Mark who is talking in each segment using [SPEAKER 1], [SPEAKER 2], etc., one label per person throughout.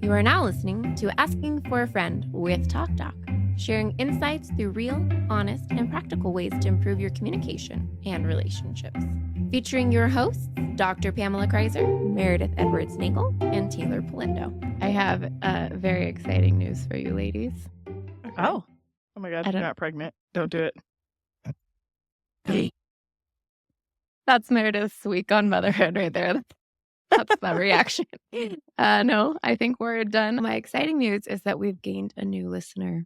[SPEAKER 1] You are now listening to Asking for a Friend with TalkDoc, sharing insights through real, honest, and practical ways to improve your communication and relationships. Featuring your hosts, Dr. Pamela Kreiser, Meredith Edwards Nagel, and Teighlor Polendo. I have very exciting news for you ladies.
[SPEAKER 2] Okay. Oh my God, you're not pregnant. Don't do it.
[SPEAKER 1] Hey. That's Meredith's week on motherhood right there. That's the reaction. No, I think we're done. My exciting news is that we've gained a new listener.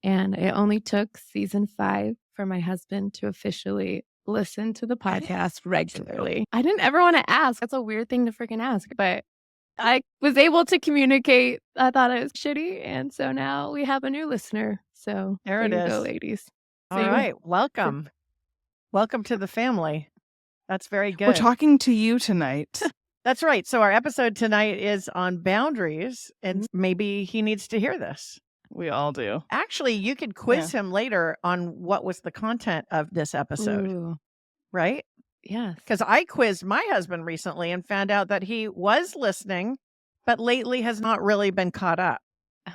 [SPEAKER 1] And it only took season 5 for my husband to officially listen to the podcast regularly. I didn't ever want to ask. That's a weird thing to freaking ask. But I was able to communicate. I thought it was shitty. And so now we have a new listener. So
[SPEAKER 2] there it
[SPEAKER 1] you
[SPEAKER 2] is.
[SPEAKER 1] Go, ladies.
[SPEAKER 3] All right. Welcome. Welcome to the family. That's very good.
[SPEAKER 2] We're talking to you tonight.
[SPEAKER 3] That's right. So our episode tonight is on boundaries, and maybe he needs to hear this.
[SPEAKER 2] We all do.
[SPEAKER 3] Actually, you could quiz him later on what was the content of this episode.
[SPEAKER 1] Ooh.
[SPEAKER 3] Right?
[SPEAKER 1] Yes.
[SPEAKER 3] Because I quizzed my husband recently and found out that he was listening, but lately has not really been caught up.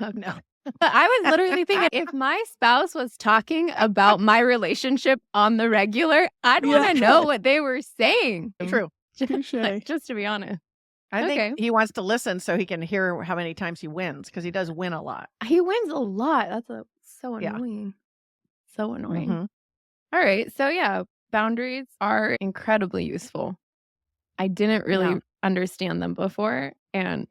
[SPEAKER 1] Oh, no. But I was literally thinking, if my spouse was talking about my relationship on the regular, I'd want to know what they were saying.
[SPEAKER 3] True.
[SPEAKER 1] Just to be honest.
[SPEAKER 3] I think he wants to listen so he can hear how many times he wins, because he does win a lot.
[SPEAKER 1] He wins a lot. That's so annoying. So annoying.
[SPEAKER 3] Mm-hmm.
[SPEAKER 1] All right. So boundaries are incredibly useful. I didn't really understand them before, and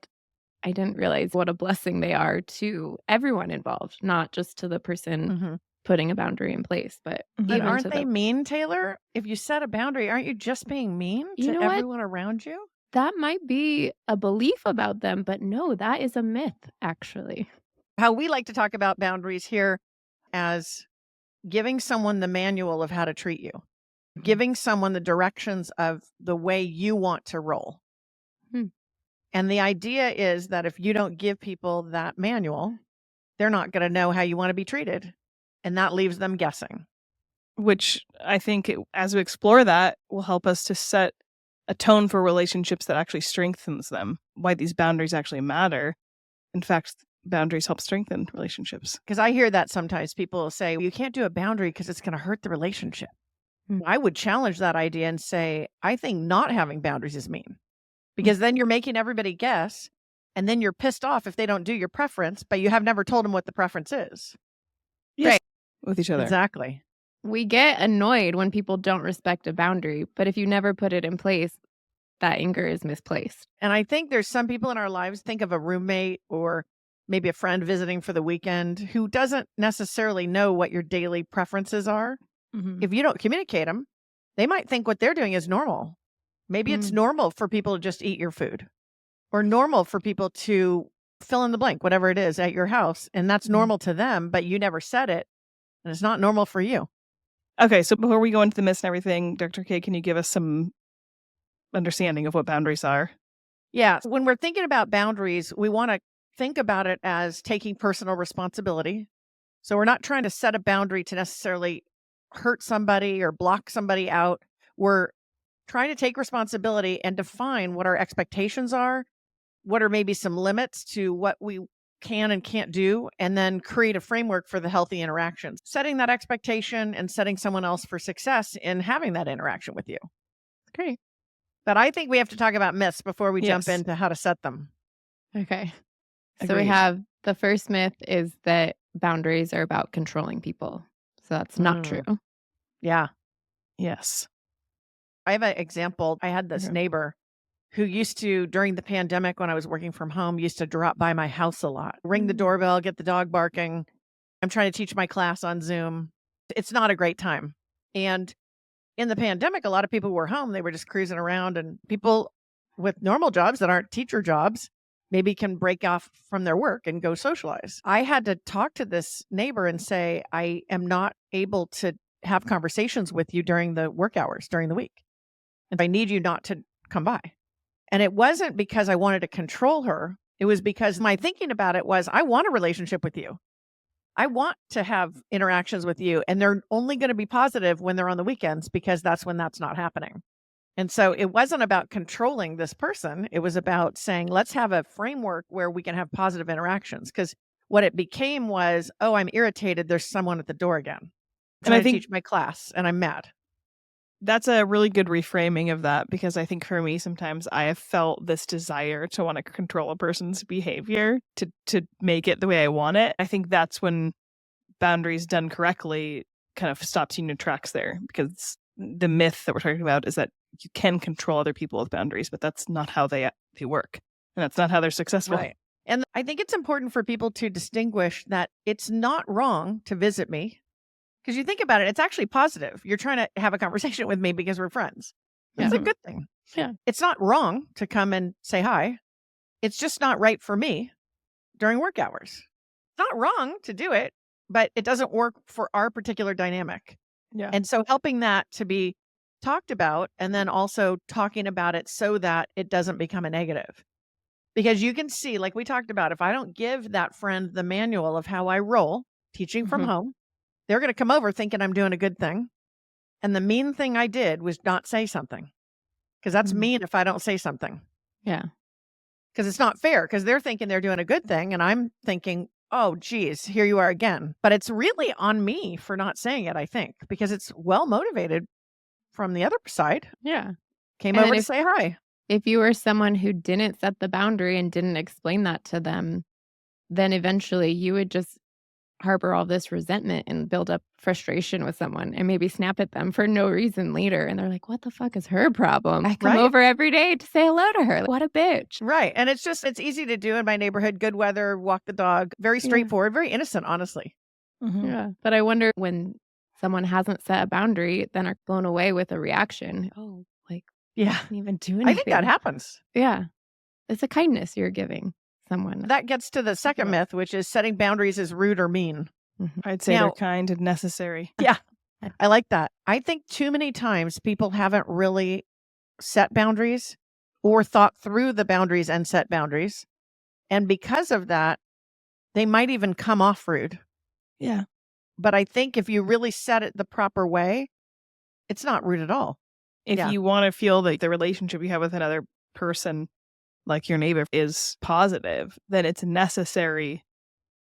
[SPEAKER 1] I didn't realize what a blessing they are to everyone involved, not just to the person putting a boundary in place. But
[SPEAKER 3] aren't they mean, Teighlor? If you set a boundary, aren't you just being mean to everyone around you?
[SPEAKER 1] That might be a belief about them, but no, that is a myth, actually.
[SPEAKER 3] How we like to talk about boundaries here as giving someone the manual of how to treat you, giving someone the directions of the way you want to roll. And the idea is that if you don't give people that manual, they're not going to know how you want to be treated. And that leaves them guessing.
[SPEAKER 2] Which I think, as we explore that, will help us to set a tone for relationships that actually strengthens them, why these boundaries actually matter. In fact, boundaries help strengthen relationships.
[SPEAKER 3] Because I hear that sometimes people will say, you can't do a boundary because it's going to hurt the relationship. I would challenge that idea and say, I think not having boundaries is mean. Because then you're making everybody guess, and then you're pissed off if they don't do your preference, but you have never told them what the preference is.
[SPEAKER 2] Yes. Right. With each other.
[SPEAKER 3] Exactly.
[SPEAKER 1] We get annoyed when people don't respect a boundary, but if you never put it in place, that anger is misplaced.
[SPEAKER 3] And I think there's some people in our lives, think of a roommate or maybe a friend visiting for the weekend who doesn't necessarily know what your daily preferences are. If you don't communicate them, they might think what they're doing is normal. Maybe it's normal for people to just eat your food, or normal for people to fill in the blank, whatever it is at your house. And that's normal to them, but you never said it. And it's not normal for you.
[SPEAKER 2] Okay, so before we go into the myths and everything, Dr. K, can you give us some understanding of what boundaries are?
[SPEAKER 3] Yeah. When we're thinking about boundaries, we want to think about it as taking personal responsibility. So we're not trying to set a boundary to necessarily hurt somebody or block somebody out. We're trying to take responsibility and define what our expectations are, what are maybe some limits to what we can and can't do, and then create a framework for the healthy interactions. Setting that expectation and setting someone else for success in having that interaction with you.
[SPEAKER 1] Great.
[SPEAKER 3] But I think we have to talk about myths before we jump into how to set them.
[SPEAKER 1] Okay. So
[SPEAKER 3] Agreed.
[SPEAKER 1] we have the first myth is that boundaries are about controlling people. So that's not true.
[SPEAKER 3] Yeah.
[SPEAKER 2] Yes.
[SPEAKER 3] I have an example. I had this neighbor who used to, during the pandemic when I was working from home, used to drop by my house a lot, ring the doorbell, get the dog barking. I'm trying to teach my class on Zoom. It's not a great time. And in the pandemic, a lot of people were home. They were just cruising around, and people with normal jobs that aren't teacher jobs maybe can break off from their work and go socialize. I had to talk to this neighbor and say, I am not able to have conversations with you during the work hours, during the week. And I need you not to come by. And it wasn't because I wanted to control her. It was because my thinking about it was, I want a relationship with you. I want to have interactions with you. And they're only going to be positive when they're on the weekends, because that's when that's not happening. And so it wasn't about controlling this person. It was about saying, let's have a framework where we can have positive interactions. Because what it became was, oh, I'm irritated. There's someone at the door again. And I teach my class and I'm mad.
[SPEAKER 2] That's a really good reframing of that, because I think for me, sometimes I have felt this desire to want to control a person's behavior to make it the way I want it. I think that's when boundaries done correctly kind of stops you in your tracks there, because the myth that we're talking about is that you can control other people with boundaries, but that's not how they work. And that's not how they're successful.
[SPEAKER 3] Right. And I think it's important for people to distinguish that it's not wrong to visit me. Because you think about it, it's actually positive. You're trying to have a conversation with me because we're friends. That's a good thing.
[SPEAKER 1] Yeah.
[SPEAKER 3] It's not wrong to come and say hi. It's just not right for me during work hours. It's not wrong to do it, but it doesn't work for our particular dynamic.
[SPEAKER 2] Yeah.
[SPEAKER 3] And so helping that to be talked about, and then also talking about it so that it doesn't become a negative. Because you can see, like we talked about, if I don't give that friend the manual of how I roll, teaching from home, they're going to come over thinking I'm doing a good thing. And the mean thing I did was not say something. Because that's mean if I don't say something.
[SPEAKER 1] Yeah.
[SPEAKER 3] Because it's not fair, because they're thinking they're doing a good thing. And I'm thinking, oh, geez, here you are again. But it's really on me for not saying it, I think, because it's well motivated from the other side.
[SPEAKER 1] Yeah.
[SPEAKER 3] Came
[SPEAKER 1] And
[SPEAKER 3] over
[SPEAKER 1] then
[SPEAKER 3] to say hi.
[SPEAKER 1] If you were someone who didn't set the boundary and didn't explain that to them, then eventually you would just harbor all this resentment and build up frustration with someone and maybe snap at them for no reason later. And they're like, what the fuck is her problem? I come over every day to say hello to her. What a bitch.
[SPEAKER 3] Right. And it's easy to do in my neighborhood. Good weather, walk the dog. Very straightforward, very innocent, honestly.
[SPEAKER 1] Yeah. But I wonder when someone hasn't set a boundary, then are blown away with a reaction. Oh, like,
[SPEAKER 3] yeah,
[SPEAKER 1] I didn't even do anything.
[SPEAKER 3] I think that happens.
[SPEAKER 1] Yeah. It's a kindness you're giving someone.
[SPEAKER 3] That gets to the second myth, which is setting boundaries is rude or mean.
[SPEAKER 2] I'd say they're kind and necessary.
[SPEAKER 3] Yeah, I like that. I think too many times people haven't really set boundaries or thought through the boundaries and set boundaries. And because of that, they might even come off rude.
[SPEAKER 2] Yeah.
[SPEAKER 3] But I think if you really set it the proper way, it's not rude at all.
[SPEAKER 2] If you want to feel like the relationship you have with another person, like your neighbor, is positive, then it's necessary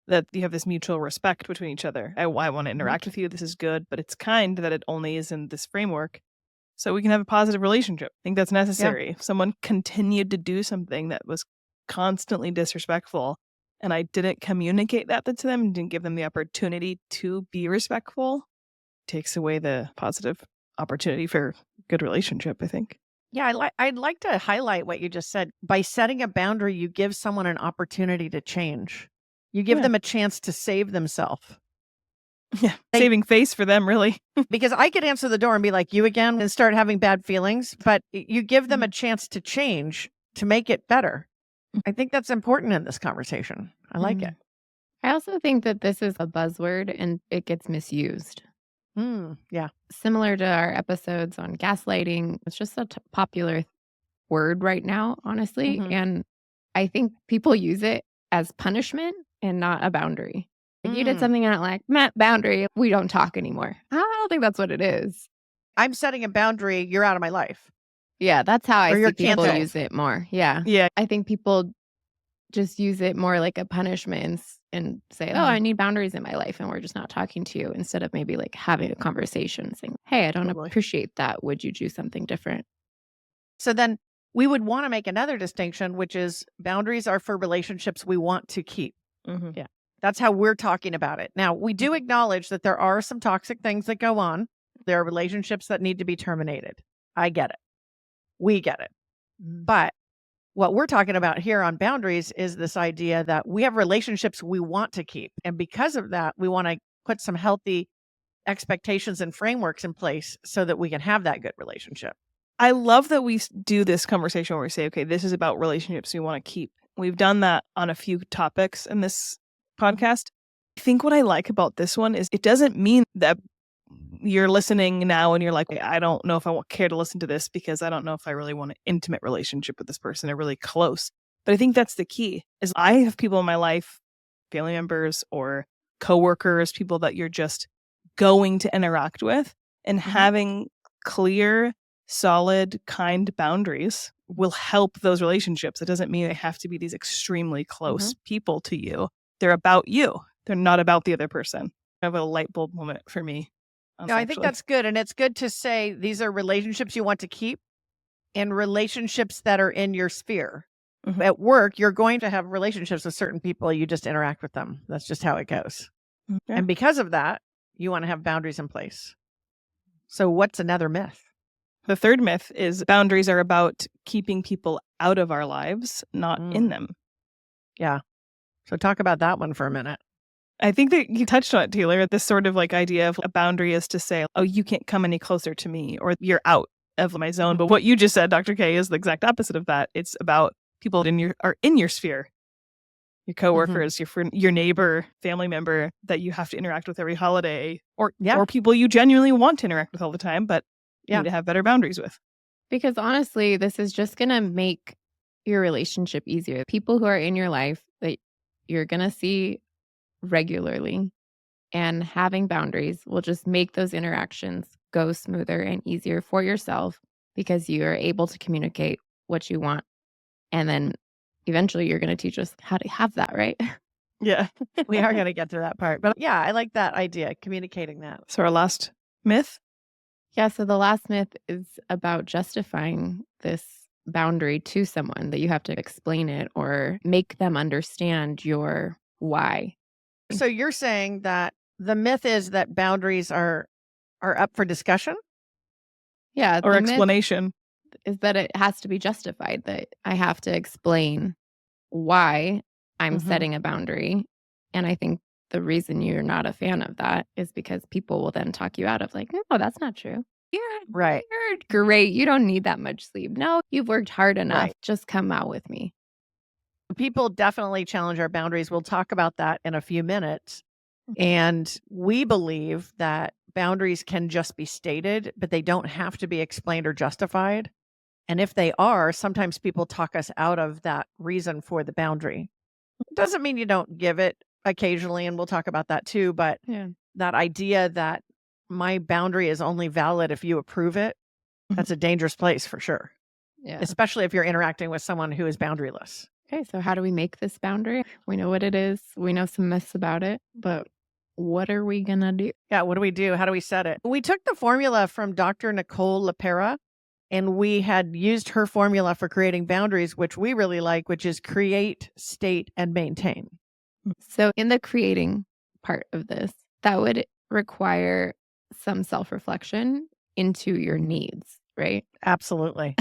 [SPEAKER 2] that you have this mutual respect between each other. I want to interact with you. This is good, but it's kind that it only is in this framework so we can have a positive relationship. I think that's necessary. If someone continued to do something that was constantly disrespectful and I didn't communicate that to them and didn't give them the opportunity to be respectful, it takes away the positive opportunity for good relationship, I think.
[SPEAKER 3] Yeah, I'd like to highlight what you just said. By setting a boundary, you give someone an opportunity to change. You give them a chance to save themselves.
[SPEAKER 2] Yeah, saving face for them, really.
[SPEAKER 3] Because I could answer the door and be like, you again, and start having bad feelings. But you give them a chance to change, to make it better. I think that's important in this conversation. I like it.
[SPEAKER 1] I also think that this is a buzzword and it gets misused.
[SPEAKER 3] Yeah.
[SPEAKER 1] Similar to our episodes on gaslighting, it's just a popular word right now, honestly. And I think people use it as punishment and not a boundary. Like you did something and I'm like, boundary, we don't talk anymore. I don't think that's what it is.
[SPEAKER 3] I'm setting a boundary, you're out of my life.
[SPEAKER 1] Yeah, that's how I see people
[SPEAKER 3] canceled.
[SPEAKER 1] use it more. Yeah. I think people just use it more like a punishment and say, oh, I need boundaries in my life and we're just not talking to you, instead of maybe like having a conversation saying, hey, I don't appreciate that. Would you do something different?
[SPEAKER 3] So then we would want to make another distinction, which is boundaries are for relationships we want to keep. Yeah. That's how we're talking about it. Now, we do acknowledge that there are some toxic things that go on. There are relationships that need to be terminated. I get it. We get it. But what we're talking about here on boundaries is this idea that we have relationships we want to keep. And because of that, we want to put some healthy expectations and frameworks in place so that we can have that good relationship.
[SPEAKER 2] I love that we do this conversation where we say, okay, this is about relationships we want to keep. We've done that on a few topics in this podcast. I think what I like about this one is it doesn't mean that you're listening now and you're like, I don't know if I care to listen to this because I don't know if I really want an intimate relationship with this person or really close. But I think that's the key, is I have people in my life, family members or coworkers, people that you're just going to interact with, and having clear solid, kind boundaries will help those relationships. It doesn't mean they have to be these extremely close people to you. They're about you. They're not about the other person. I have a light bulb moment for me.
[SPEAKER 3] No, I think that's good. And it's good to say these are relationships you want to keep and relationships that are in your sphere. At work, you're going to have relationships with certain people. You just interact with them. That's just how it goes.
[SPEAKER 2] Yeah.
[SPEAKER 3] And because of that, you want to have boundaries in place. So what's another myth?
[SPEAKER 2] The third myth is boundaries are about keeping people out of our lives, not in them.
[SPEAKER 3] Yeah. So talk about that one for a minute.
[SPEAKER 2] I think that you touched on it, Teighlor. This sort of like idea of a boundary is to say, oh, you can't come any closer to me, or you're out of my zone. But what you just said, Dr. K, is the exact opposite of that. It's about people are in your sphere. Your coworkers, your friend, your neighbor, family member that you have to interact with every holiday, or people you genuinely want to interact with all the time, but you need to have better boundaries with.
[SPEAKER 1] Because honestly, this is just going to make your relationship easier. People who are in your life that you're going to see regularly, and having boundaries will just make those interactions go smoother and easier for yourself because you are able to communicate what you want. And then eventually you're going to teach us how to have that, right?
[SPEAKER 2] Yeah.
[SPEAKER 3] We are going to get to that part. But yeah, I like that idea, communicating that.
[SPEAKER 2] So our last myth?
[SPEAKER 1] Yeah, so the last myth is about justifying this boundary to someone, that you have to explain it or make them understand your why.
[SPEAKER 3] So you're saying that the myth is that boundaries are up for discussion?
[SPEAKER 1] Yeah.
[SPEAKER 2] Or explanation.
[SPEAKER 1] Is that it has to be justified, that I have to explain why I'm setting a boundary. And I think the reason you're not a fan of that is because people will then talk you out of like, no, that's not true. You're great. You don't need that much sleep. No, you've worked hard enough.
[SPEAKER 3] Right.
[SPEAKER 1] Just come out with me.
[SPEAKER 3] People definitely challenge our boundaries. We'll talk about that in a few minutes. And we believe that boundaries can just be stated, but they don't have to be explained or justified. And if they are, sometimes people talk us out of that reason for the boundary. It doesn't mean you don't give it occasionally, and we'll talk about that too. But that idea that my boundary is only valid if you approve it, that's a dangerous place for sure.
[SPEAKER 1] Yeah.
[SPEAKER 3] Especially if you're interacting with someone who is boundaryless.
[SPEAKER 1] Okay, so how do we make this boundary? We know what it is. We know some myths about it, but what are we going to do?
[SPEAKER 3] Yeah, what do we do? How do we set it? We took the formula from Dr. Nicole LaPera, and we had used her formula for creating boundaries, which we really like, which is create, state, and maintain.
[SPEAKER 1] So in the creating part of this, that would require some self-reflection into your needs, right?
[SPEAKER 3] Absolutely.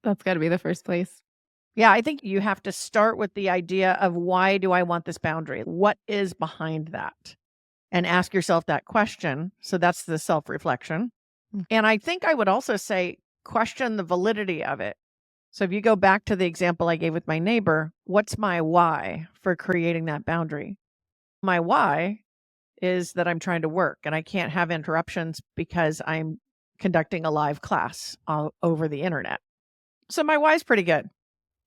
[SPEAKER 1] That's got to be the first place.
[SPEAKER 3] Yeah, I think you have to start with the idea of why do I want this boundary? What is behind that? And ask yourself that question. So that's the self-reflection. And I think I would also say question the validity of it. So if you go back to the example I gave with my neighbor, what's my why for creating that boundary? My why is that I'm trying to work and I can't have interruptions because I'm conducting a live class all over the internet. So my why is pretty good.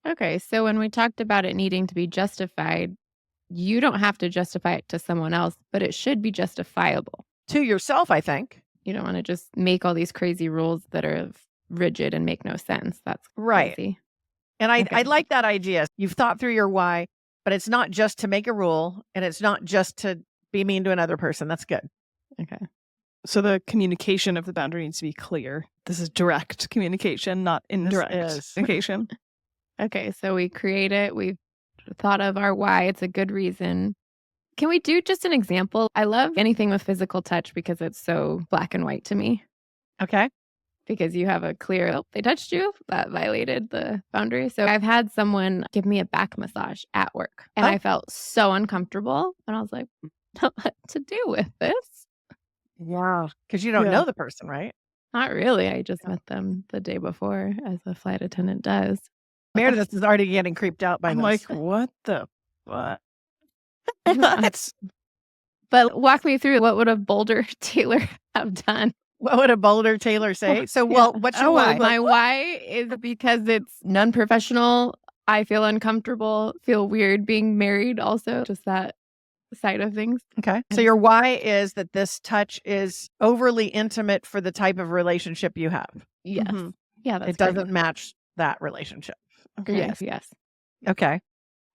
[SPEAKER 1] Okay, so when we talked about it needing to be justified, you don't have to justify it to someone else, but it should be justifiable.
[SPEAKER 3] To yourself, I think.
[SPEAKER 1] You don't want to just make all these crazy rules that are rigid and make no sense. That's
[SPEAKER 3] right.
[SPEAKER 1] Crazy.
[SPEAKER 3] And I like that idea. You've thought through your why, but it's not just to make a rule and it's not just to be mean to another person. That's good.
[SPEAKER 1] Okay.
[SPEAKER 2] So the communication of the boundary needs to be clear. This is direct communication, not indirect communication.
[SPEAKER 1] Okay, so we create it. We've thought of our why. It's a good reason. Can we do just an example? I love anything with physical touch because it's so black and white to me.
[SPEAKER 3] Okay.
[SPEAKER 1] Because you have a clear, they touched you, that violated the boundary. So I've had someone give me a back massage at work and I felt so uncomfortable. And I was like, what to do with this?
[SPEAKER 3] Yeah. Because you don't know the person, right?
[SPEAKER 1] Not really. I just met them the day before, as a flight attendant does.
[SPEAKER 3] Meredith is already getting creeped out by
[SPEAKER 2] I'm
[SPEAKER 3] this.
[SPEAKER 2] like, what the what?
[SPEAKER 1] But walk me through, what would a bolder Teighlor have done?
[SPEAKER 3] What would a bolder Teighlor say? So, well, what's your why?
[SPEAKER 1] My why is because it's non-professional. I feel uncomfortable, feel weird being married also, just that side of things.
[SPEAKER 3] Okay. So your why is that this touch is overly intimate for the type of relationship you have.
[SPEAKER 1] Yes. Yeah, that's
[SPEAKER 3] It doesn't match that relationship.
[SPEAKER 1] great. Yes.
[SPEAKER 3] Okay.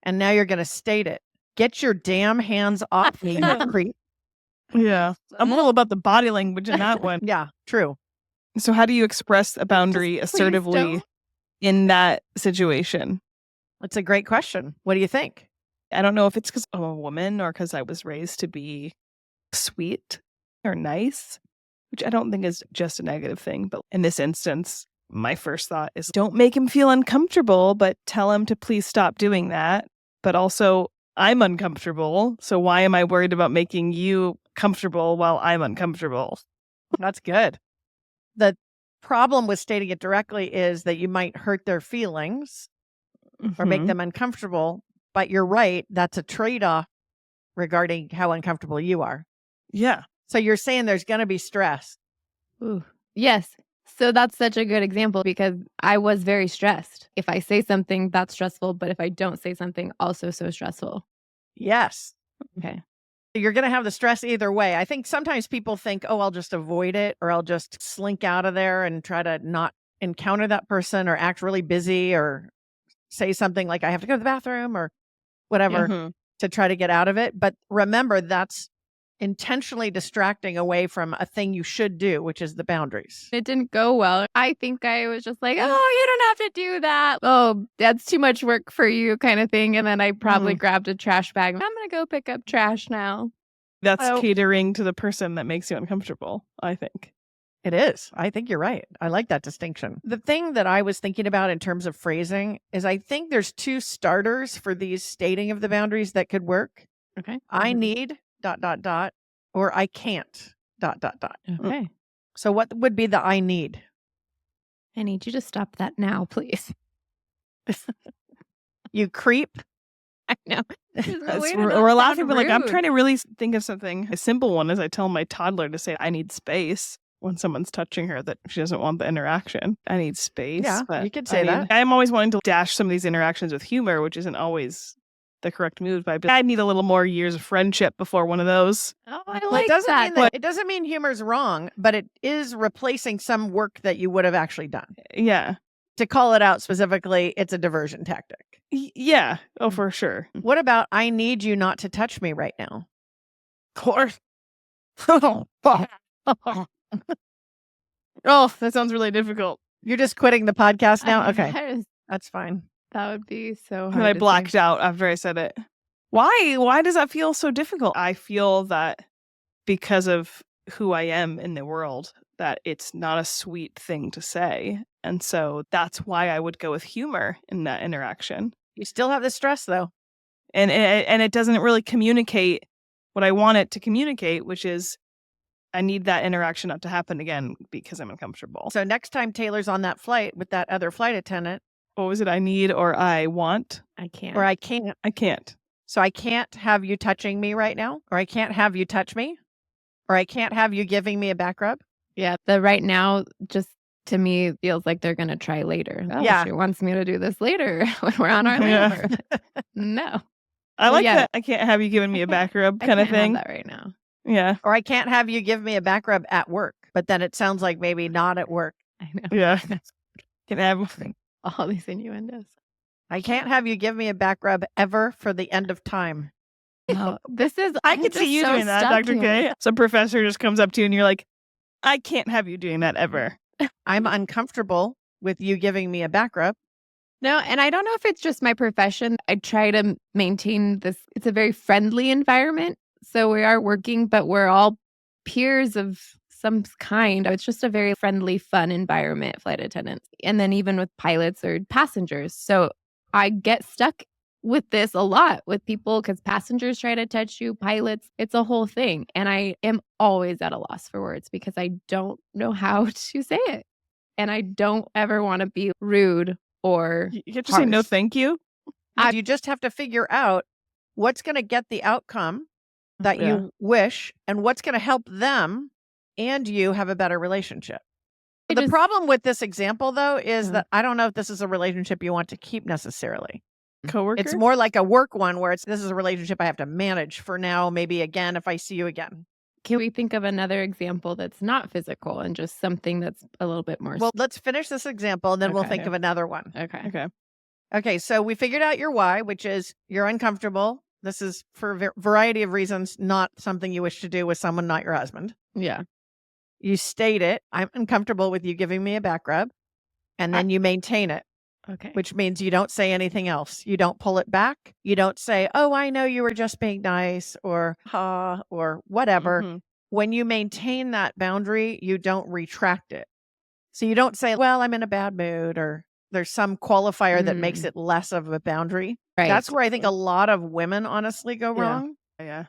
[SPEAKER 3] And now you're going to state it. Get your damn hands off me, you creep.
[SPEAKER 2] Yeah. I'm all about the body language in that one.
[SPEAKER 3] Yeah, true.
[SPEAKER 2] So how do you express a boundary
[SPEAKER 1] Just please
[SPEAKER 2] assertively
[SPEAKER 1] don't.
[SPEAKER 2] in that situation?
[SPEAKER 3] That's a great question. What do you think?
[SPEAKER 2] I don't know if it's because I'm a woman or because I was raised to be sweet or nice, which I don't think is just a negative thing. But in this instance, my first thought is don't make him feel uncomfortable, but tell him to please stop doing that. But also, I'm uncomfortable. So why am I worried about making you comfortable while I'm uncomfortable?
[SPEAKER 3] That's good. The problem with stating it directly is that you might hurt their feelings or make them uncomfortable. But you're right. That's a trade-off regarding how uncomfortable you are.
[SPEAKER 2] Yeah.
[SPEAKER 3] So you're saying there's going to be stress.
[SPEAKER 1] Ooh. Yes. So that's such a good example because I was very stressed. If I say something, that's stressful. But if I don't say something, also so stressful.
[SPEAKER 3] Yes.
[SPEAKER 1] Okay.
[SPEAKER 3] You're going to have the stress either way. I think sometimes people think, oh, I'll just avoid it or I'll just slink out of there and try to not encounter that person or act really busy or say something like I have to go to the bathroom or whatever to try to get out of it. But remember, that's intentionally distracting away from a thing you should do, which is the boundaries.
[SPEAKER 1] It didn't go well. I think I was just like, oh, you don't have to do that. Oh, that's too much work for you kind of thing. And then I probably grabbed a trash bag. I'm going to go pick up trash now.
[SPEAKER 2] That's catering to the person that makes you uncomfortable, I think.
[SPEAKER 3] It is. I think you're right. I like that distinction. The thing that I was thinking about in terms of phrasing is I think there's two starters for these stating of the boundaries that could work.
[SPEAKER 1] Okay.
[SPEAKER 3] I need ... or I can't ...
[SPEAKER 1] Okay.
[SPEAKER 3] So what would be the I need?
[SPEAKER 1] I need you to stop that now, please.
[SPEAKER 3] You creep.
[SPEAKER 1] I know.
[SPEAKER 2] We're laughing, but like I'm trying to really think of something. A simple one is I tell my toddler to say I need space when someone's touching her that she doesn't want the interaction. I need space.
[SPEAKER 3] Yeah,
[SPEAKER 2] but
[SPEAKER 3] you could say that.
[SPEAKER 2] I'm always wanting to dash some of these interactions with humor, which isn't always the correct move. But I need a little more years of friendship before one of those.
[SPEAKER 1] Oh, I
[SPEAKER 3] Well,
[SPEAKER 1] like
[SPEAKER 3] it doesn't
[SPEAKER 1] that.
[SPEAKER 3] mean it doesn't mean humor's wrong, but it is replacing some work that you would have actually done.
[SPEAKER 2] Yeah.
[SPEAKER 3] To call it out specifically, it's a diversion tactic.
[SPEAKER 2] Yeah. Oh, for sure.
[SPEAKER 3] What about I need you not to touch me right now?
[SPEAKER 2] Of course. Oh, that sounds really difficult.
[SPEAKER 3] You're just quitting the podcast now?
[SPEAKER 1] I
[SPEAKER 3] Okay.
[SPEAKER 1] guess
[SPEAKER 3] That's fine.
[SPEAKER 1] that would be so hard.
[SPEAKER 2] And I
[SPEAKER 1] to
[SPEAKER 2] blacked
[SPEAKER 1] say.
[SPEAKER 2] out after I said it. Why does that feel so difficult? I feel that because of who I am in the world, that it's not a sweet thing to say. And so that's why I would go with humor in that interaction.
[SPEAKER 3] You still have the stress though.
[SPEAKER 2] And it doesn't really communicate what I want it to communicate, which is I need that interaction not to happen again because I'm uncomfortable.
[SPEAKER 3] So next time Taylor's on that flight with that other flight attendant.
[SPEAKER 2] What was it? I need or I want?
[SPEAKER 1] I can't.
[SPEAKER 3] Or I can't.
[SPEAKER 2] I can't.
[SPEAKER 3] So I can't have you touching me right now. Or I can't have you touch me. Or I can't have you giving me a back rub.
[SPEAKER 1] Yeah. The right now just to me feels like they're going to try later. Oh,
[SPEAKER 3] Yeah.
[SPEAKER 1] She wants me to do this later when we're on our layover. No.
[SPEAKER 2] I like
[SPEAKER 1] yeah.
[SPEAKER 2] that. I can't have you giving me a back rub kind of
[SPEAKER 1] I can't
[SPEAKER 2] thing.
[SPEAKER 1] have that right now.
[SPEAKER 2] Yeah.
[SPEAKER 3] Or I can't have you give me a back rub at work. But then it sounds like maybe not at work.
[SPEAKER 1] I know.
[SPEAKER 2] Yeah. Can have
[SPEAKER 1] All these innuendos.
[SPEAKER 3] I can't have you give me a back rub ever for the end of time.
[SPEAKER 1] Oh, this is.
[SPEAKER 2] I could see you doing that, Dr. K. Some professor just comes up to you and you're like, I can't have you doing that ever.
[SPEAKER 3] I'm uncomfortable with you giving me a back rub.
[SPEAKER 1] No, and I don't know if it's just my profession. I try to maintain this. It's a very friendly environment. So we are working, but we're all peers of some kind. It's just a very friendly, fun environment, flight attendants. And then even with pilots or passengers. So I get stuck with this a lot with people because passengers try to touch you, pilots, it's a whole thing. And I am always at a loss for words because I don't know how to say it. And I don't ever want to be rude or
[SPEAKER 2] You have to say no
[SPEAKER 1] harsh.
[SPEAKER 2] thank you.
[SPEAKER 3] You just have to figure out what's going to get the outcome that
[SPEAKER 2] Yeah.
[SPEAKER 3] you wish and what's going to help them and you have a better relationship.
[SPEAKER 1] It
[SPEAKER 3] The
[SPEAKER 1] just-
[SPEAKER 3] problem with this example, though, is
[SPEAKER 1] Mhm.
[SPEAKER 3] that I don't know if this is a relationship you want to keep necessarily.
[SPEAKER 2] Coworker.
[SPEAKER 3] It's more like a work one where this is a relationship I have to manage for now, maybe again if I see you again.
[SPEAKER 1] Can we think of another example that's not physical and just something that's a little bit more?
[SPEAKER 3] Well, let's finish this example and then we'll
[SPEAKER 2] Okay.
[SPEAKER 3] think of another one.
[SPEAKER 1] Okay.
[SPEAKER 3] Okay, so we figured out your why, which is you're uncomfortable. This is for a variety of reasons, not something you wish to do with someone not your husband.
[SPEAKER 1] Yeah.
[SPEAKER 3] You state it. I'm uncomfortable with you giving me a back rub. And then you maintain it,
[SPEAKER 1] Okay.
[SPEAKER 3] which means you don't say anything else. You don't pull it back. You don't say, oh, I know you were just being nice or ha or whatever.
[SPEAKER 2] Mhm.
[SPEAKER 3] When you maintain that boundary, you don't retract it. So you don't say, well, I'm in a bad mood or there's some qualifier that makes it less of a boundary.
[SPEAKER 1] Right.
[SPEAKER 3] That's where I think a lot of women honestly go
[SPEAKER 2] Yeah.
[SPEAKER 3] wrong.
[SPEAKER 2] Yeah.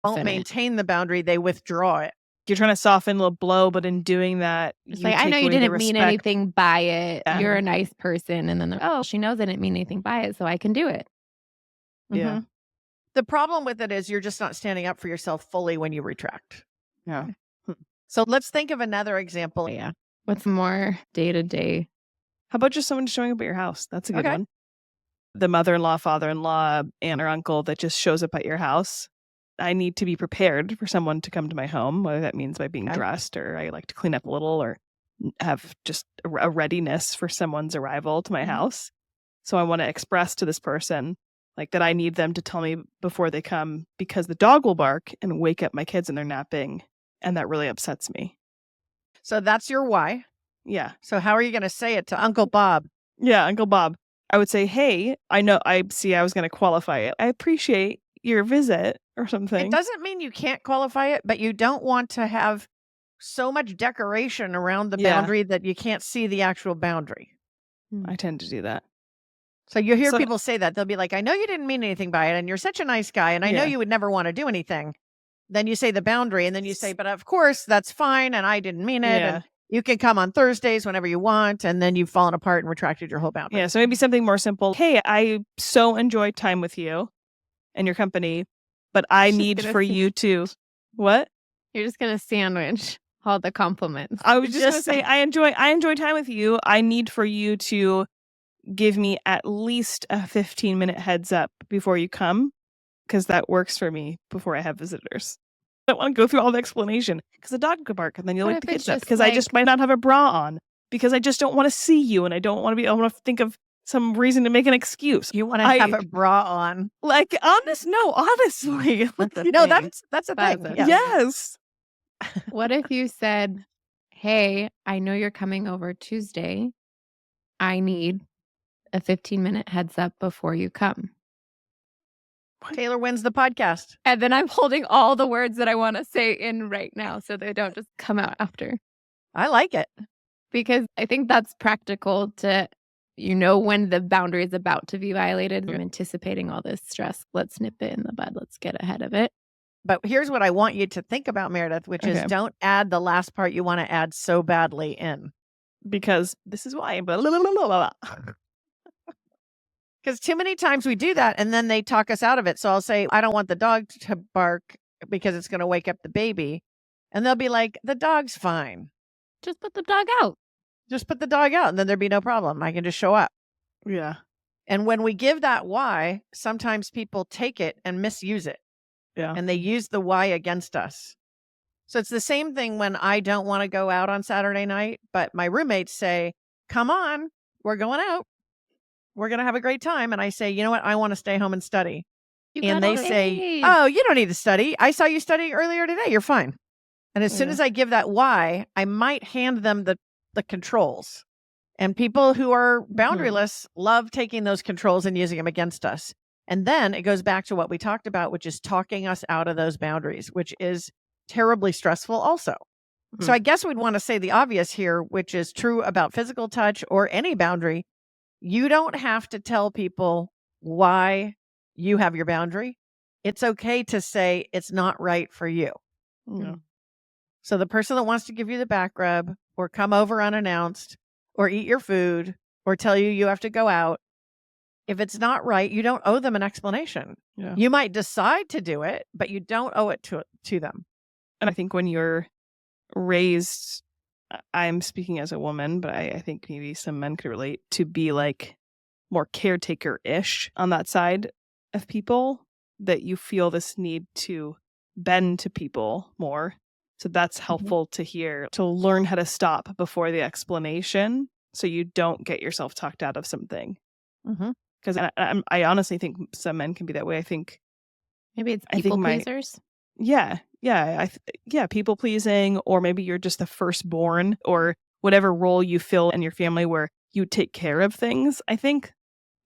[SPEAKER 3] Don't maintain the boundary, they withdraw it.
[SPEAKER 2] You're trying to soften the blow, but in doing that,
[SPEAKER 1] It's
[SPEAKER 2] you
[SPEAKER 1] like, I
[SPEAKER 2] take
[SPEAKER 1] know you
[SPEAKER 2] away the
[SPEAKER 1] didn't mean
[SPEAKER 2] respect.
[SPEAKER 1] anything by it.
[SPEAKER 2] Yeah.
[SPEAKER 1] You're a nice person. And then they're, oh, she knows I didn't mean anything by it, so I can do it.
[SPEAKER 2] Yeah.
[SPEAKER 3] Mhm. The problem with it is you're just not standing up for yourself fully when you retract.
[SPEAKER 2] Yeah.
[SPEAKER 3] So let's think of another example.
[SPEAKER 1] Yeah. What's more day to day?
[SPEAKER 2] How about just someone showing up at your house? That's a good
[SPEAKER 3] Okay.
[SPEAKER 2] one. The mother-in-law, father-in-law, aunt or uncle that just shows up at your house. I need to be prepared for someone to come to my home, whether that means by being
[SPEAKER 3] Okay.
[SPEAKER 2] dressed or I like to clean up a little or have just a readiness for someone's arrival to my house. So I want to express to this person like that I need them to tell me before they come because the dog will bark and wake up my kids and they're napping. And that really upsets me.
[SPEAKER 3] So that's your why.
[SPEAKER 2] Yeah.
[SPEAKER 3] So how are you going to say it to Uncle Bob?
[SPEAKER 2] Yeah, Uncle Bob. I would say, hey, I was going to qualify it. I appreciate your visit or something.
[SPEAKER 3] It doesn't mean you can't qualify it, but you don't want to have so much decoration around the boundary that you can't see the actual boundary.
[SPEAKER 2] I tend to do that.
[SPEAKER 3] So you hear people say that. They'll be like, I know you didn't mean anything by it, and you're such a nice guy, and I know you would never want to do anything. Then you say the boundary, and then you say, but of course, that's fine, and I didn't mean it, and you can come on Thursdays whenever you want, and then you've fallen apart and retracted your whole boundary.
[SPEAKER 2] Yeah, so maybe something more simple. Hey, I so enjoyed time with you and your company, but I need for you to... What?
[SPEAKER 1] You're just going to sandwich all the compliments.
[SPEAKER 2] I was just going to say, I enjoy time with you. I need for you to give me at least a 15-minute heads up before you come, because that works for me before I have visitors. I don't want to go through all the explanation because the dog could bark and then you'll wake the kids up because I just might not have a bra on because I just don't want to see you and I want to think of some reason to make an excuse.
[SPEAKER 3] You want to have a bra on.
[SPEAKER 2] Like, honestly.
[SPEAKER 3] No, that's a thing.
[SPEAKER 2] Yes.
[SPEAKER 1] What if you said, hey, I know you're coming over Tuesday. I need a 15-minute heads up before you come.
[SPEAKER 3] Teighlor wins the podcast.
[SPEAKER 1] And then I'm holding all the words that I want to say in right now so they don't just come out after.
[SPEAKER 3] I like it.
[SPEAKER 1] Because I think that's practical to, when the boundary is about to be violated. I'm anticipating all this stress. Let's nip it in the bud. Let's get ahead of it.
[SPEAKER 3] But here's what I want you to think about, Meredith, which is don't add the last part you want to add so badly in.
[SPEAKER 2] Because this is why.
[SPEAKER 3] Because too many times we do that and then they talk us out of it. So I'll say, I don't want the dog to bark because it's going to wake up the baby. And they'll be like, the dog's fine.
[SPEAKER 1] Just put the dog out.
[SPEAKER 3] Just put the dog out and then there'd be no problem. I can just show up.
[SPEAKER 2] Yeah.
[SPEAKER 3] And when we give that why, sometimes people take it and misuse it.
[SPEAKER 2] Yeah.
[SPEAKER 3] And they use the why against us. So it's the same thing when I don't want to go out on Saturday night, but my roommates say, come on, we're going out. We're going to have a great time. And I say, you know what? I want to stay home and study. And they say, oh, you don't need to study. I saw you studying earlier today. You're fine. And as soon as I give that why, I might hand them the controls. And people who are boundaryless love taking those controls and using them against us. And then it goes back to what we talked about, which is talking us out of those boundaries, which is terribly stressful also. So I guess we'd want to say the obvious here, which is true about physical touch or any boundary. You don't have to tell people why you have your boundary. It's okay to say it's not right for you.
[SPEAKER 2] Yeah.
[SPEAKER 3] So the person that wants to give you the back rub or come over unannounced or eat your food or tell you have to go out, if it's not right, you don't owe them an explanation.
[SPEAKER 2] Yeah.
[SPEAKER 3] You might decide to do it, but you don't owe it to them.
[SPEAKER 2] And I think when you're raised, I'm speaking as a woman, but I think maybe some men could relate to be like more caretaker-ish on that side of people, that you feel this need to bend to people more. So that's helpful to hear, to learn how to stop before the explanation so you don't get yourself talked out of something. Because I honestly think some men can be that way. I think
[SPEAKER 1] maybe it's people pleasers.
[SPEAKER 2] Yeah, people pleasing, or maybe you're just the firstborn, or whatever role you fill in your family where you take care of things. I think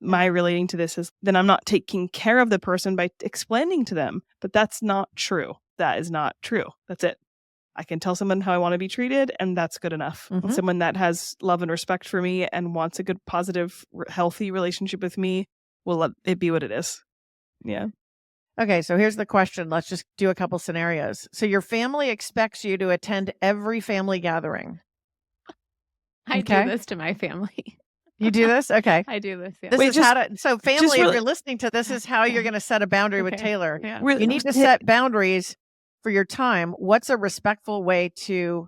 [SPEAKER 2] my relating to this is then I'm not taking care of the person by explaining to them, but that's not true. That is not true. That's it. I can tell someone how I want to be treated, and that's good enough. And someone that has love and respect for me and wants a good, positive, healthy relationship with me will let it be what it is. Yeah.
[SPEAKER 3] Okay, so here's the question. Let's just do a couple scenarios. So your family expects you to attend every family gathering.
[SPEAKER 1] I do this to my family.
[SPEAKER 3] You do this? Okay.
[SPEAKER 1] I do this. Yeah.
[SPEAKER 3] So family, if you're listening to this, is how you're going to set a boundary with Teighlor.
[SPEAKER 1] Yeah.
[SPEAKER 3] You need to set boundaries for your time. What's a respectful way to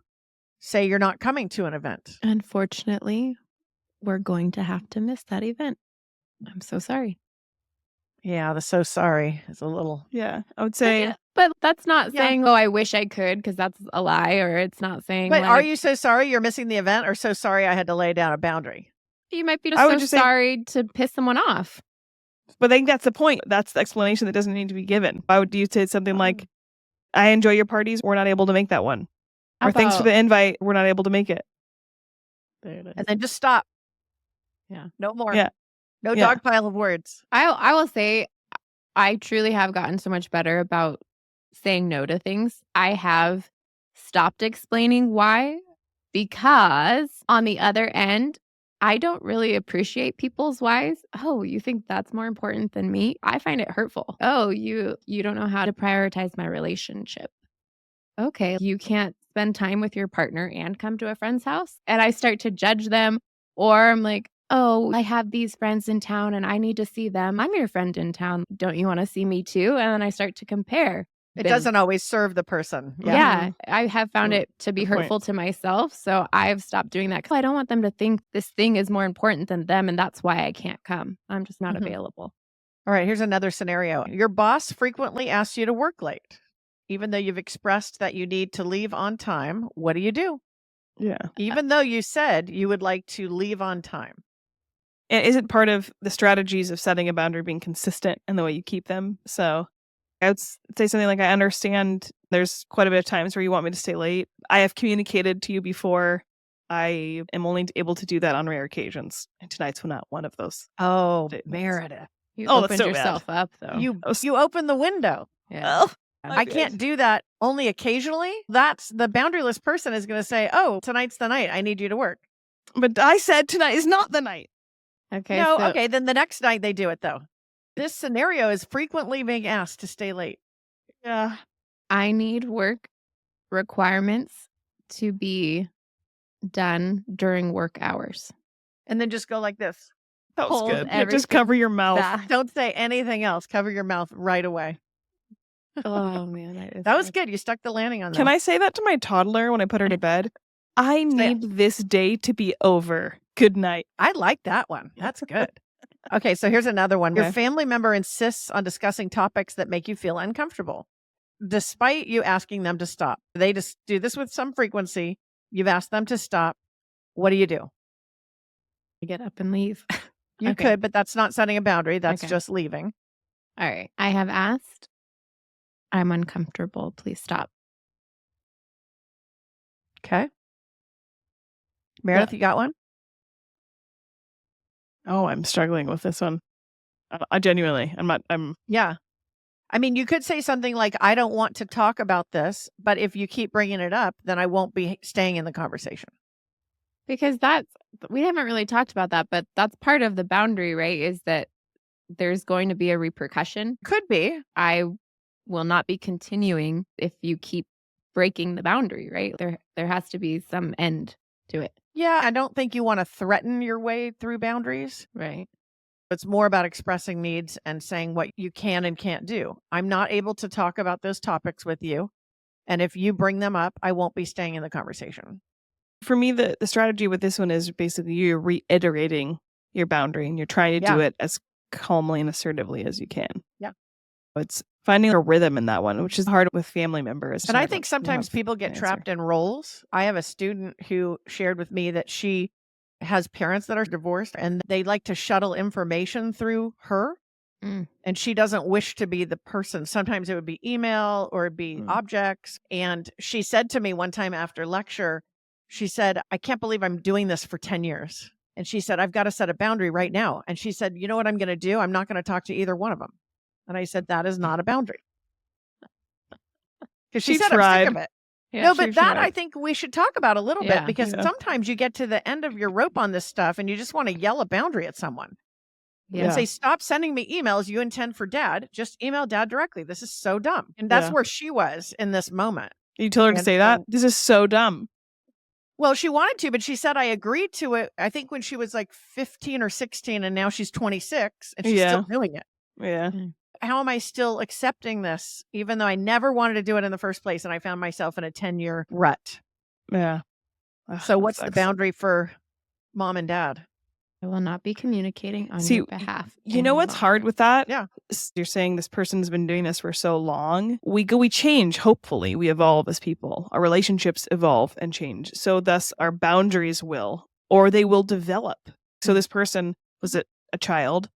[SPEAKER 3] say you're not coming to an event?
[SPEAKER 1] Unfortunately, we're going to have to miss that event. I'm so sorry.
[SPEAKER 3] Yeah, the so sorry is a little.
[SPEAKER 2] Yeah, I would say.
[SPEAKER 1] But that's not saying, oh, I wish I could, because that's a lie, or it's not saying.
[SPEAKER 3] But are you so sorry you're missing the event, or so sorry I had to lay down a boundary?
[SPEAKER 1] You might be just sorry to piss someone off.
[SPEAKER 2] But I think that's the point. That's the explanation that doesn't need to be given. Why would you say something like, I enjoy your parties, we're not able to make that one. Or thanks for the invite, we're not able to make it.
[SPEAKER 3] There it is. And then just stop.
[SPEAKER 1] Yeah.
[SPEAKER 3] No more.
[SPEAKER 2] Yeah.
[SPEAKER 3] No dog pile of words.
[SPEAKER 1] I will say, I truly have gotten so much better about saying no to things. I have stopped explaining why, because on the other end, I don't really appreciate people's whys. Oh, you think that's more important than me? I find it hurtful. Oh, you don't know how to prioritize my relationship. Okay, you can't spend time with your partner and come to a friend's house? And I start to judge them, or I'm like, oh, I have these friends in town and I need to see them. I'm your friend in town. Don't you want to see me too? And then I start to compare.
[SPEAKER 3] It doesn't always serve the person.
[SPEAKER 1] Yeah. I have found it to be hurtful to myself. So I've stopped doing that because I don't want them to think this thing is more important than them. And that's why I can't come. I'm just not available.
[SPEAKER 3] All right. Here's another scenario. Your boss frequently asks you to work late, even though you've expressed that you need to leave on time. What do you do?
[SPEAKER 2] Yeah.
[SPEAKER 3] Even though you said you would like to leave on time.
[SPEAKER 2] And isn't part of the strategies of setting a boundary being consistent in the way you keep them? So I would say something like, I understand there's quite a bit of times where you want me to stay late. I have communicated to you before. I am only able to do that on rare occasions. And tonight's not one of those.
[SPEAKER 3] Oh, Meredith.
[SPEAKER 1] You opened yourself up, though.
[SPEAKER 3] You opened the window.
[SPEAKER 1] Yeah.
[SPEAKER 2] Oh,
[SPEAKER 3] I can't do that only occasionally. That's the boundaryless person is going to say, oh, tonight's the night. I need you to work.
[SPEAKER 2] But I said tonight is not the night.
[SPEAKER 1] Okay.
[SPEAKER 3] Okay. Then the next night they do it, though. This scenario is frequently being asked to stay late.
[SPEAKER 2] Yeah.
[SPEAKER 1] I need work requirements to be done during work hours.
[SPEAKER 3] And then just go like this.
[SPEAKER 2] That was good. Just cover your mouth.
[SPEAKER 3] Don't say anything else. Cover your mouth right away.
[SPEAKER 1] Oh, man.
[SPEAKER 3] That was good. You stuck the landing on that.
[SPEAKER 2] Can I say that to my toddler when I put her to bed? I need this day to be over. Good night.
[SPEAKER 3] I like that one. That's good. Okay, so here's another one. Your family member insists on discussing topics that make you feel uncomfortable, despite you asking them to stop. They just do this with some frequency. You've asked them to stop. What do?
[SPEAKER 1] I get up and leave.
[SPEAKER 3] You could, but that's not setting a boundary. That's just leaving.
[SPEAKER 1] All right. I have asked. I'm uncomfortable. Please stop.
[SPEAKER 3] Okay. Meredith, you got one?
[SPEAKER 2] Oh, I'm struggling with this one. I genuinely,
[SPEAKER 3] Yeah. I mean, you could say something like, I don't want to talk about this, but if you keep bringing it up, then I won't be staying in the conversation.
[SPEAKER 1] Because we haven't really talked about that, but that's part of the boundary, right? Is that there's going to be a repercussion.
[SPEAKER 3] Could be.
[SPEAKER 1] I will not be continuing if you keep breaking the boundary, right? There has to be some end to it.
[SPEAKER 3] Yeah, I don't think you want to threaten your way through boundaries.
[SPEAKER 1] Right.
[SPEAKER 3] It's more about expressing needs and saying what you can and can't do. I'm not able to talk about those topics with you. And if you bring them up, I won't be staying in the conversation.
[SPEAKER 2] For me, the strategy with this one is basically you're reiterating your boundary and you're trying to do it as calmly and assertively as you can.
[SPEAKER 3] Yeah.
[SPEAKER 2] It's Finding a rhythm in that one, which is hard with family members.
[SPEAKER 3] And I think sometimes people get trapped in roles. I have a student who shared with me that she has parents that are divorced and they like to shuttle information through her. And she doesn't wish to be the person. Sometimes it would be email or it'd be objects. And she said to me one time after lecture, she said, I can't believe I'm doing this for 10 years. And she said, I've got to set a boundary right now. And she said, you know what I'm going to do? I'm not going to talk to either one of them. And I said, that is not a boundary. Because she said, I'm sick of it. Yeah, no, but that I think we should talk about a little bit because sometimes you get to the end of your rope on this stuff and you just want to yell a boundary at someone. And say, stop sending me emails you intend for dad. Just email dad directly. This is so dumb. And that's where she was in this moment.
[SPEAKER 2] You told her to say that? This is so dumb.
[SPEAKER 3] Well, she wanted to, but she said I agreed to it, I think when she was like 15 or 16, and now she's 26, and she's still doing it.
[SPEAKER 2] Yeah.
[SPEAKER 3] How am I still accepting this, even though I never wanted to do it in the first place, and I found myself in a 10-year rut?
[SPEAKER 2] Yeah.
[SPEAKER 3] So what's the boundary for mom and dad?
[SPEAKER 1] I will not be communicating on your behalf.
[SPEAKER 2] You know what's hard with that?
[SPEAKER 3] Yeah.
[SPEAKER 2] You're saying this person's been doing this for so long. We change, hopefully. We evolve as people. Our relationships evolve and change. So thus our boundaries will, or they will develop. So this person was a child,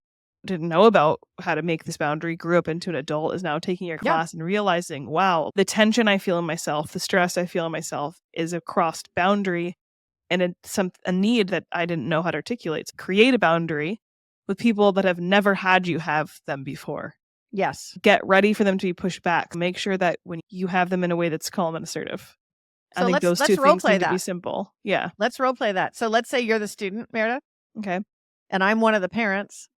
[SPEAKER 2] didn't know about how to make this boundary, grew up into an adult, is now taking your class and realizing, wow, the tension I feel in myself, the stress I feel in myself is a crossed boundary. And a need that I didn't know how to articulate. So create a boundary with people that have never had you have them before.
[SPEAKER 3] Yes.
[SPEAKER 2] Get ready for them to be pushed back. Make sure that when you have them in a way that's calm and assertive.
[SPEAKER 3] So
[SPEAKER 2] I think those two things need to be simple. Yeah.
[SPEAKER 3] Let's role play that. So let's say you're the student, Meredith.
[SPEAKER 2] Okay.
[SPEAKER 3] And I'm one of the parents.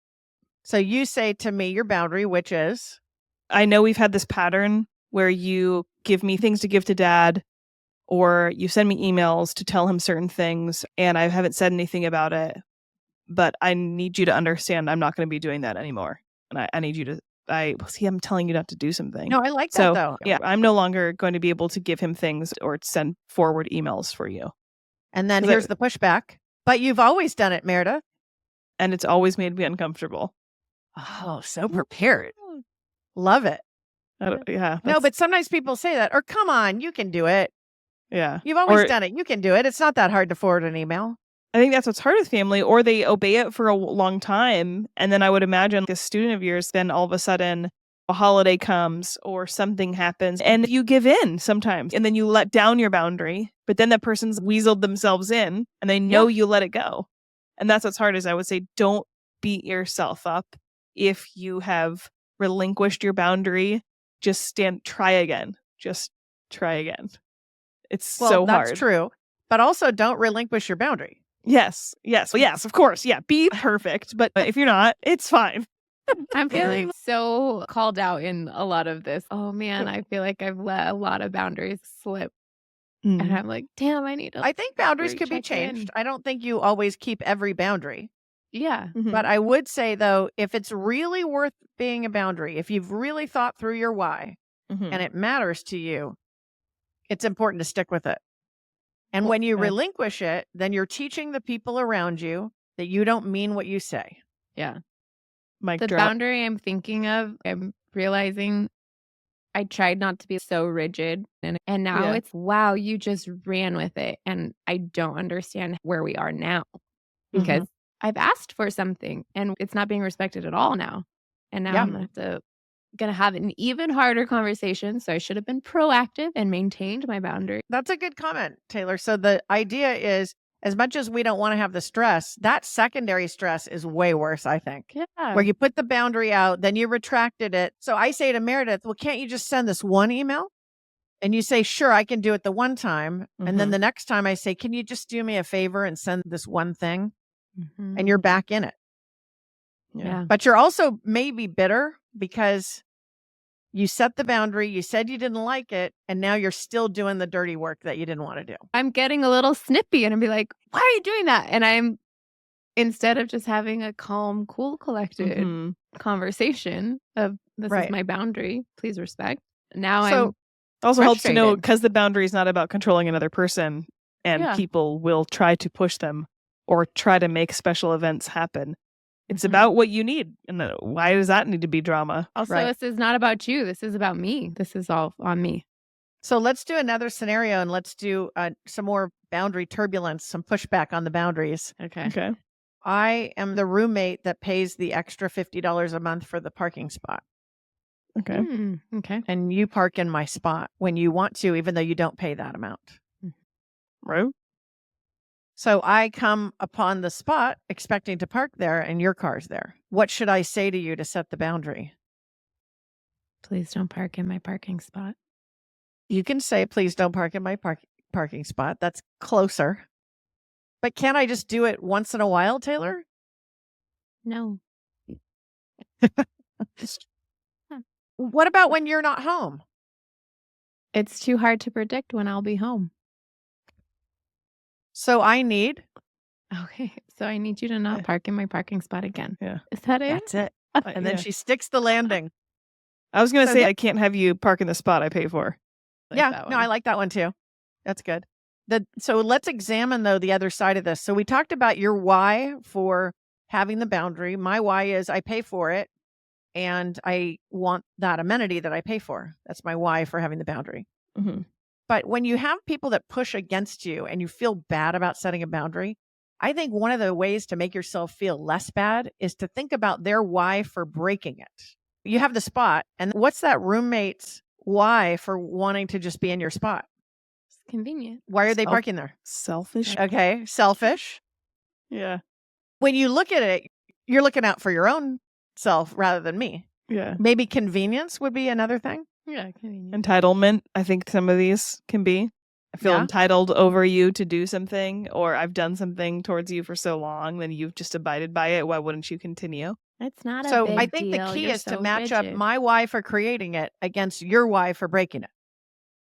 [SPEAKER 3] So you say to me your boundary, which is?
[SPEAKER 2] I know we've had this pattern where you give me things to give to dad, or you send me emails to tell him certain things, and I haven't said anything about it, but I need you to understand I'm not going to be doing that anymore. And I need you to, I'm telling you not to do something.
[SPEAKER 3] No, I like that though.
[SPEAKER 2] Yeah, I'm no longer going to be able to give him things or send forward emails for you.
[SPEAKER 3] And then here's the pushback. But you've always done it, Meredith.
[SPEAKER 2] And it's always made me uncomfortable.
[SPEAKER 3] Oh, so prepared. Love it. No, but sometimes people say that, or come on, you can do it.
[SPEAKER 2] Yeah.
[SPEAKER 3] You've always done it. You can do it. It's not that hard to forward an email.
[SPEAKER 2] I think that's what's hard with family, or they obey it for a long time. And then I would imagine a student of yours, then all of a sudden a holiday comes or something happens and you give in sometimes. And then you let down your boundary, but then that person's weaseled themselves in and they know you let it go. And that's what's hard is I would say, don't beat yourself up if you have relinquished your boundary. Just try again. Just try again. It's so hard.
[SPEAKER 3] That's true. But also don't relinquish your boundary.
[SPEAKER 2] Yes. Well, yes, of course. Yeah. Be perfect. But if you're not, it's fine.
[SPEAKER 1] I'm feeling so called out in a lot of this. Oh man, I feel like I've let a lot of boundaries slip. And I'm like, damn, I think
[SPEAKER 3] boundaries could be changed. I don't think you always keep every boundary.
[SPEAKER 1] Yeah.
[SPEAKER 3] But I would say though, if it's really worth being a boundary, if you've really thought through your why and it matters to you, it's important to stick with it. And when you relinquish it, then you're teaching the people around you that you don't mean what you say.
[SPEAKER 1] Yeah.
[SPEAKER 2] The
[SPEAKER 1] boundary I'm thinking of, I'm realizing I tried not to be so rigid. And now it's, wow, you just ran with it. And I don't understand where we are now because I've asked for something and it's not being respected at all now. And now I'm going to have an even harder conversation. So I should have been proactive and maintained my boundary.
[SPEAKER 3] That's a good comment, Teighlor. So the idea is, as much as we don't want to have the stress, that secondary stress is way worse, I think.
[SPEAKER 1] Yeah.
[SPEAKER 3] Where you put the boundary out, then you retracted it. So I say to Meredith, well, can't you just send this one email? And you say, sure, I can do it the one time. And then the next time I say, can you just do me a favor and send this one thing? And you're back in it.
[SPEAKER 1] Yeah.
[SPEAKER 3] But you're also maybe bitter because you set the boundary, you said you didn't like it, and now you're still doing the dirty work that you didn't want to do.
[SPEAKER 1] I'm getting a little snippy and I'd be like, why are you doing that? And I'm, instead of just having a calm, cool, collected conversation of this is my boundary, please respect. Now I'm
[SPEAKER 2] also helps to know because the boundary is not about controlling another person and people will try to push them or try to make special events happen. It's about what you need. And why does that need to be drama?
[SPEAKER 1] Also,
[SPEAKER 3] Right.
[SPEAKER 1] this is not about you. This is about me. This is all on me.
[SPEAKER 3] So let's do another scenario and let's do some more boundary turbulence, some pushback on the boundaries.
[SPEAKER 2] Okay.
[SPEAKER 3] I am the roommate that pays the extra $50 a month for the parking spot.
[SPEAKER 2] Okay.
[SPEAKER 1] Okay.
[SPEAKER 3] And you park in my spot when you want to, even though you don't pay that amount.
[SPEAKER 2] Right.
[SPEAKER 3] So I come upon the spot expecting to park there and your car's there. What should I say to you to set the boundary?
[SPEAKER 1] Please don't park in my parking spot.
[SPEAKER 3] You can say, please don't park in my parking spot. That's closer. But can't I just do it once in a while, Teighlor?
[SPEAKER 1] No.
[SPEAKER 3] What about when you're not home?
[SPEAKER 1] It's too hard to predict when I'll be home.
[SPEAKER 3] So I need.
[SPEAKER 1] Okay. So I need you to not park in my parking spot again.
[SPEAKER 2] Yeah.
[SPEAKER 1] Is that it?
[SPEAKER 3] That's it. And then she sticks the landing.
[SPEAKER 2] I was going to
[SPEAKER 3] So
[SPEAKER 2] say, I can't have you park in the spot I pay for.
[SPEAKER 3] I like that one too. That's good. So let's examine, though, the other side of this. So we talked about your why for having the boundary. My why is I pay for it and I want that amenity that I pay for. That's my why for having the boundary.
[SPEAKER 2] Mm-hmm.
[SPEAKER 3] But when you have people that push against you and you feel bad about setting a boundary, I think one of the ways to make yourself feel less bad is to think about their why for breaking it. You have the spot, and what's that roommate's why for wanting to just be in your spot?
[SPEAKER 1] It's convenient.
[SPEAKER 3] Why are they parking there?
[SPEAKER 2] Selfish.
[SPEAKER 3] Okay, selfish.
[SPEAKER 2] Yeah.
[SPEAKER 3] When you look at it, you're looking out for your own self rather than me.
[SPEAKER 2] Yeah.
[SPEAKER 3] Maybe convenience would be another thing.
[SPEAKER 1] Yeah, convenient.
[SPEAKER 2] Entitlement. I think some of these can be. I feel
[SPEAKER 3] Yeah.
[SPEAKER 2] entitled over you to do something, or I've done something towards you for so long, then you've just abided by it. Why wouldn't you continue?
[SPEAKER 1] It's not
[SPEAKER 3] So
[SPEAKER 1] a big
[SPEAKER 3] I think
[SPEAKER 1] deal.
[SPEAKER 3] the key
[SPEAKER 1] You're
[SPEAKER 3] is to
[SPEAKER 1] so
[SPEAKER 3] match up
[SPEAKER 1] rigid.
[SPEAKER 3] my why for creating it against your why for breaking it.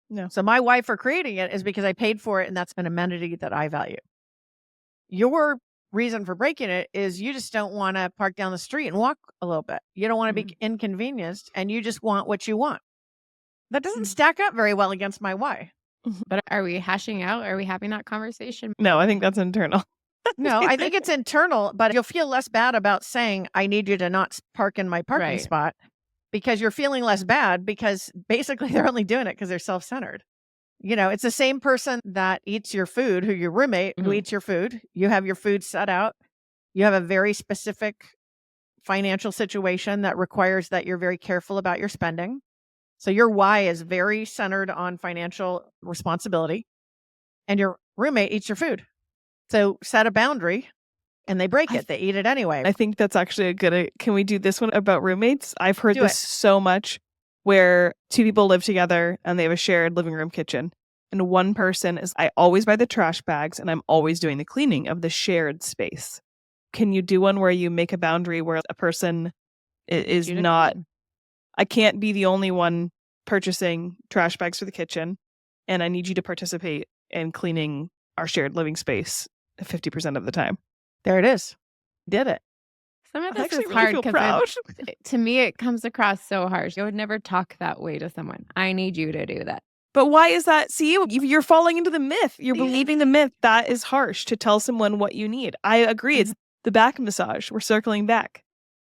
[SPEAKER 2] No.
[SPEAKER 3] So my why for creating it is because I paid for it and that's an amenity that I value. Your reason for breaking it is you just don't want to park down the street and walk a little bit. You don't want to be inconvenienced and you just want what you want. That doesn't stack up very well against my why.
[SPEAKER 1] But are we hashing out? Are we having that conversation?
[SPEAKER 2] No, I think that's internal.
[SPEAKER 3] No, I think it's internal, but you'll feel less bad about saying, I need you to not park in my parking
[SPEAKER 1] Right.
[SPEAKER 3] spot because you're feeling less bad because basically they're only doing it because they're self-centered. You know, it's the same person that eats your food, who your roommate, who eats your food. You have your food set out. You have a very specific financial situation that requires that you're very careful about your spending. So your why is very centered on financial responsibility, and your roommate eats your food. So set a boundary and they break it. They eat it anyway.
[SPEAKER 2] I think that's actually a good. Can we do this one about roommates? I've heard
[SPEAKER 3] Do
[SPEAKER 2] this
[SPEAKER 3] it.
[SPEAKER 2] so much where two people live together and they have a shared living room kitchen. And one person is, I always buy the trash bags and I'm always doing the cleaning of the shared space. Can you do one where you make a boundary where a person is
[SPEAKER 1] You to
[SPEAKER 2] not,
[SPEAKER 1] clean.
[SPEAKER 2] I can't be the only one purchasing trash bags for the kitchen, and I need you to participate in cleaning our shared living space 50% of the time.
[SPEAKER 3] There it is. Did it.
[SPEAKER 1] Some of
[SPEAKER 2] I
[SPEAKER 1] this
[SPEAKER 2] actually
[SPEAKER 1] is
[SPEAKER 2] really
[SPEAKER 1] hard
[SPEAKER 2] feel
[SPEAKER 1] because
[SPEAKER 2] proud.
[SPEAKER 1] to me it comes across so harsh. I would never talk that way to someone. I need you to do that.
[SPEAKER 2] But why is that? See, you're falling into the myth. You're believing the myth. That is harsh to tell someone what you need. I agree. It's the back massage. We're circling back.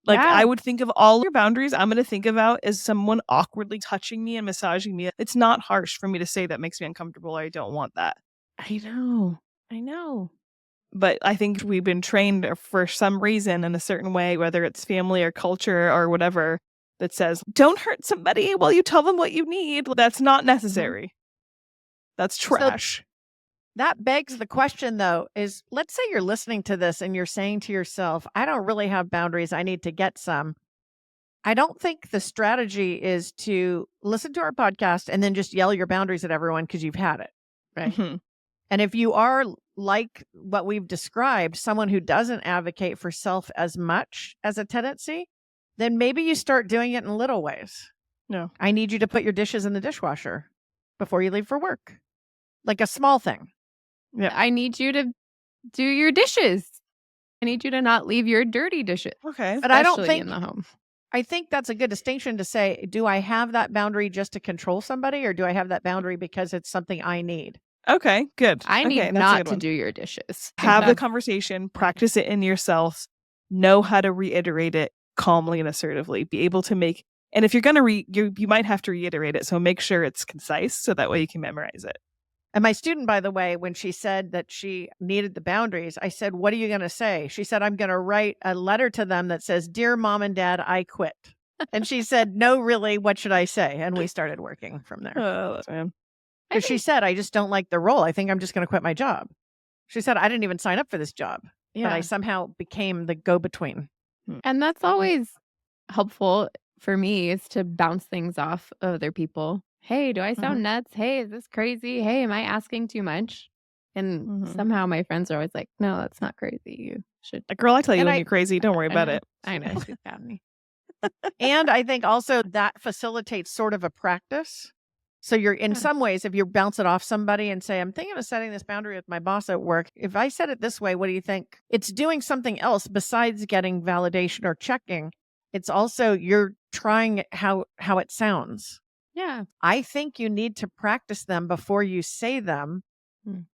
[SPEAKER 2] Like,
[SPEAKER 3] Yeah.
[SPEAKER 2] I would think of all your boundaries I'm going to think about as someone awkwardly touching me and massaging me. It's not harsh for me to say that makes me uncomfortable. I don't want that.
[SPEAKER 1] I know.
[SPEAKER 2] But I think we've been trained for some reason in a certain way, whether it's family or culture or whatever, that says, don't hurt somebody while you tell them what you need. That's not necessary. That's trash.
[SPEAKER 3] That begs the question, though, is let's say you're listening to this and you're saying to yourself, I don't really have boundaries. I need to get some. I don't think the strategy is to listen to our podcast and then just yell your boundaries at everyone because you've had it. Right.
[SPEAKER 2] Mhm.
[SPEAKER 3] And if you are like what we've described, someone who doesn't advocate for self as much as a tendency, then maybe you start doing it in little ways.
[SPEAKER 2] No.
[SPEAKER 3] I need you to put your dishes in the dishwasher before you leave for work. Like a small thing.
[SPEAKER 2] Yeah.
[SPEAKER 1] I need you to do your dishes. I need you to not leave your dirty dishes.
[SPEAKER 2] Okay.
[SPEAKER 3] But I don't
[SPEAKER 1] especially
[SPEAKER 3] think
[SPEAKER 1] in the home.
[SPEAKER 3] I think that's a good distinction to say, do I have that boundary just to control somebody or do I have that boundary because it's something I need?
[SPEAKER 2] Okay, good.
[SPEAKER 1] I
[SPEAKER 2] Okay,
[SPEAKER 1] need
[SPEAKER 2] that's a
[SPEAKER 1] not
[SPEAKER 2] good
[SPEAKER 1] to
[SPEAKER 2] one.
[SPEAKER 1] do your dishes.
[SPEAKER 2] Have the
[SPEAKER 1] That's-
[SPEAKER 2] conversation, practice it in yourself. know how to reiterate it calmly and assertively. Be able to make, and if you're going to you might have to reiterate it. So make sure it's concise so that way you can memorize it.
[SPEAKER 3] And my student, by the way, when she said that she needed the boundaries, I said, what are you going to say? She said, I'm going to write a letter to them that says, Dear Mom and Dad, I quit. And she said, no, really, what should I say? And we started working from there.
[SPEAKER 2] Oh, man.
[SPEAKER 3] Because she said, I just don't like the role. I think I'm just going to quit my job. She said, I didn't even sign up for this job, but I somehow became the go-between.
[SPEAKER 1] And that's always helpful for me, is to bounce things off of other people. Hey, do I sound nuts? Hey, is this crazy? Hey, am I asking too much? And somehow my friends are always like, no, that's not crazy. You should.
[SPEAKER 2] Like, girl, I tell you when you're crazy. Don't worry about it.
[SPEAKER 1] I know. She's got me.
[SPEAKER 3] And I think also that facilitates sort of a practice. So you're in some ways, if you bounce it off somebody and say, I'm thinking of setting this boundary with my boss at work. If I said it this way, what do you think? It's doing something else besides getting validation or checking. It's also you're trying how it sounds.
[SPEAKER 1] Yeah.
[SPEAKER 3] I think you need to practice them before you say them.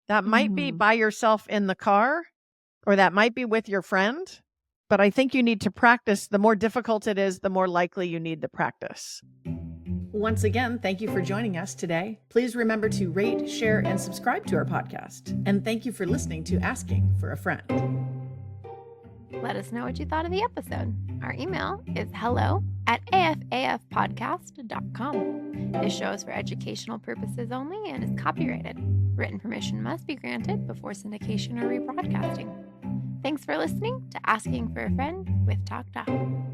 [SPEAKER 3] That might be by yourself in the car, or that might be with your friend. But I think you need to practice. The more difficult it is, the more likely you need the practice. Once again, thank you for joining us today. Please remember to rate, share, and subscribe to our podcast. And thank you for listening to Asking for a Friend.
[SPEAKER 1] Let us know what you thought of the episode. Our email is hello@afafpodcast.com. This show is for educational purposes only and is copyrighted. Written permission must be granted before syndication or rebroadcasting. Thanks for listening to Asking for a Friend with TalkDoc.